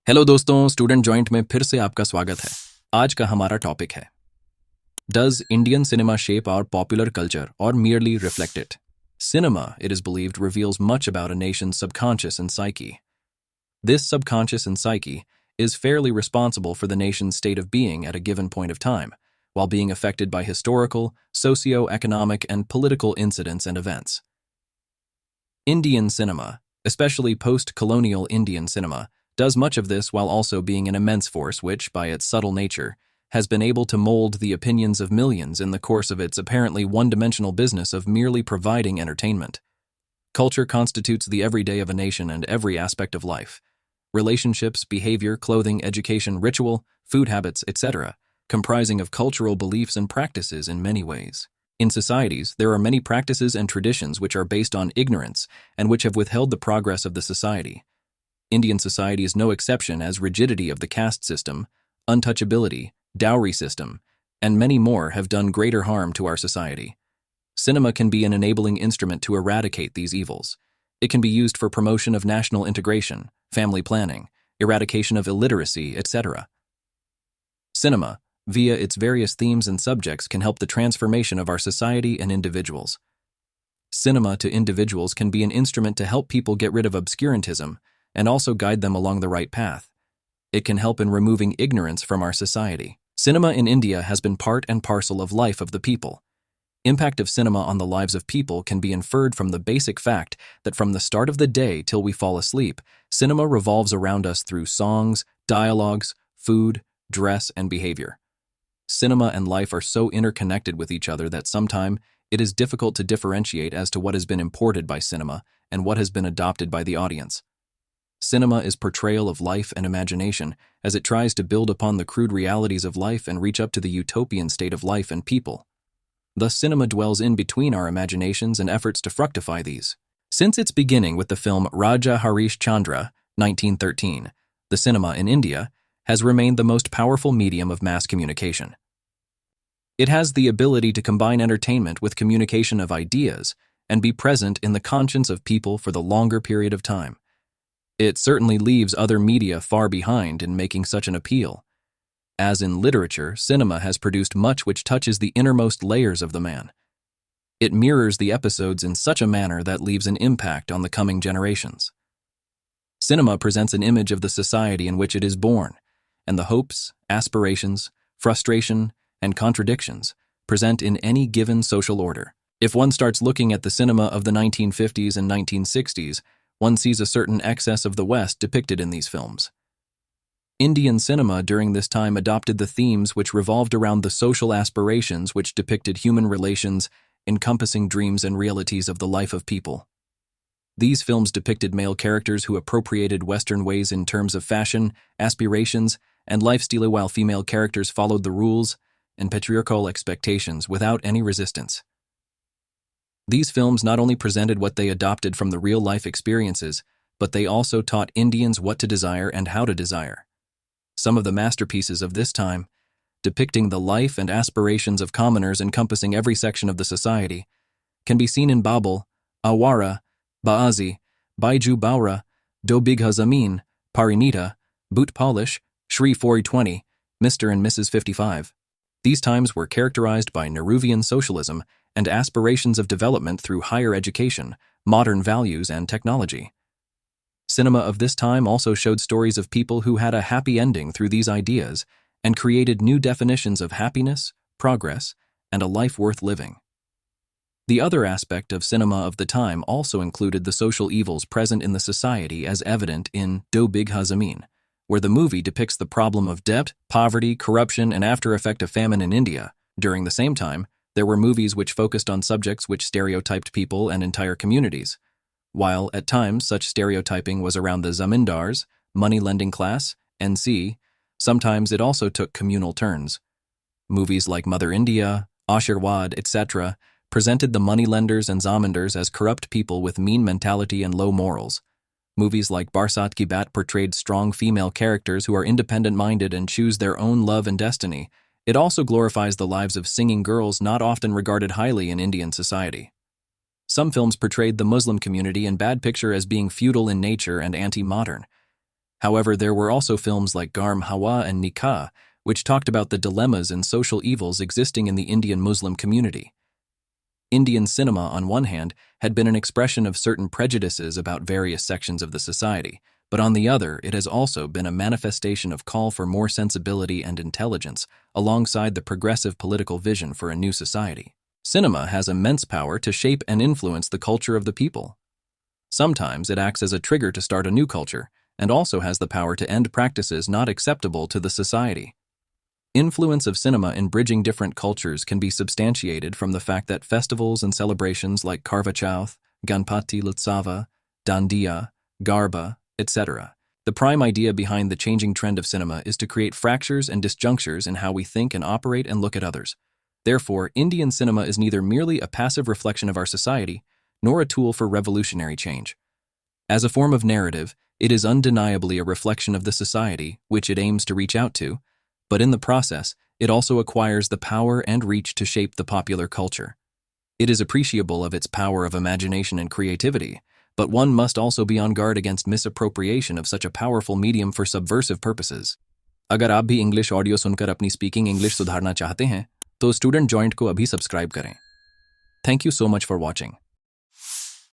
Hello दोस्तों, student joint में फिर से आपका स्वागत है। आज का हमारा टॉपिक है does Indian cinema shape our popular culture और merely reflect it? Cinema, it is believed, reveals much about a nation's subconscious and psyche. This subconscious and psyche is fairly responsible for the nation's state of being at a given point of time, while being affected by historical, socio-economic, and political incidents and events. Indian cinema, especially post-colonial Indian cinema, does much of this while also being an immense force which, by its subtle nature, has been able to mold the opinions of millions in the course of its apparently one-dimensional business of merely providing entertainment. Culture constitutes the everyday of a nation and every aspect of life. Relationships, behavior, clothing, education, ritual, food habits, etc., comprising of cultural beliefs and practices in many ways. In societies, there are many practices and traditions which are based on ignorance and which have withheld the progress of the society. Indian society is no exception, as rigidity of the caste system, untouchability, dowry system, and many more have done greater harm to our society. Cinema can be an enabling instrument to eradicate these evils. It can be used for promotion of national integration, family planning, eradication of illiteracy, etc. Cinema, via its various themes and subjects, can help the transformation of our society and individuals. Cinema to individuals can be an instrument to help people get rid of obscurantism and also guide them along the right path. It can help in removing ignorance from our society. Cinema in India has been part and parcel of life of the people. Impact of cinema on the lives of people can be inferred from the basic fact that from the start of the day till we fall asleep, cinema revolves around us through songs, dialogues, food, dress, and behavior. Cinema and life are so interconnected with each other that sometimes it is difficult to differentiate as to what has been imported by cinema and what has been adopted by the audience. Cinema is portrayal of life and imagination as it tries to build upon the crude realities of life and reach up to the utopian state of life and people. Thus, cinema dwells in between our imaginations and efforts to fructify these. Since its beginning with the film Raja Harish Chandra, 1913, the cinema in India has remained the most powerful medium of mass communication. It has the ability to combine entertainment with communication of ideas and be present in the conscience of people for the longer period of time. It certainly leaves other media far behind in making such an appeal. As in literature, cinema has produced much which touches the innermost layers of the man. It mirrors the episodes in such a manner that leaves an impact on the coming generations. Cinema presents an image of the society in which it is born, and the hopes, aspirations, frustration, and contradictions present in any given social order. If one starts looking at the cinema of the 1950s and 1960s, one sees a certain excess of the West depicted in these films. Indian cinema during this time adopted the themes which revolved around the social aspirations which depicted human relations, encompassing dreams and realities of the life of people. These films depicted male characters who appropriated Western ways in terms of fashion, aspirations, and lifestyle, while female characters followed the rules and patriarchal expectations without any resistance. These films not only presented what they adopted from the real-life experiences, but they also taught Indians what to desire and how to desire. Some of the masterpieces of this time, depicting the life and aspirations of commoners encompassing every section of the society, can be seen in Babel, Awara, Baazi, Baiju Baura, Do Bigha Zameen, Parinita, Boot Polish, Shri 420, Mr. and Mrs. 55. These times were characterized by Nehruvian socialism and aspirations of development through higher education, modern values, and technology. Cinema of this time also showed stories of people who had a happy ending through these ideas and created new definitions of happiness, progress, and a life worth living. The other aspect of cinema of the time also included the social evils present in the society as evident in Do Bigha Zameen, where the movie depicts the problem of debt, poverty, corruption, and after effect of famine in India. During the same time, there were movies which focused on subjects which stereotyped people and entire communities. While, at times, such stereotyping was around the zamindars, money-lending class, NC, sometimes it also took communal turns. Movies like Mother India, Ashirwad, etc. presented the moneylenders and zamindars as corrupt people with mean mentality and low morals. Movies like Barsat Ki Baat portrayed strong female characters who are independent-minded and choose their own love and destiny. It also glorifies the lives of singing girls not often regarded highly in Indian society. Some films portrayed the Muslim community and bad picture as being feudal in nature and anti-modern. However, there were also films like Garm Hawa and Nikah, which talked about the dilemmas and social evils existing in the Indian Muslim community. Indian cinema, on one hand, had been an expression of certain prejudices about various sections of the society, but on the other, it has also been a manifestation of call for more sensibility and intelligence, alongside the progressive political vision for a new society. Cinema has immense power to shape and influence the culture of the people. Sometimes it acts as a trigger to start a new culture, and also has the power to end practices not acceptable to the society. Influence of cinema in bridging different cultures can be substantiated from the fact that festivals and celebrations like Karva Chauth, Ganpati Utsava, Dandiya, Garba, etc. The prime idea behind the changing trend of cinema is to create fractures and disjunctures in how we think and operate and look at others. Therefore, Indian cinema is neither merely a passive reflection of our society, nor a tool for revolutionary change. As a form of narrative, it is undeniably a reflection of the society which it aims to reach out to, but in the process, it also acquires the power and reach to shape the popular culture. It is appreciable of its power of imagination and creativity, but one must also be on guard against misappropriation of such a powerful medium for subversive purposes. अगर आप भी English audio सुनकर अपनी speaking English सुधारना चाहते हैं, तो student joint को अभी सब्सक्राइब करें। Thank you so much for watching.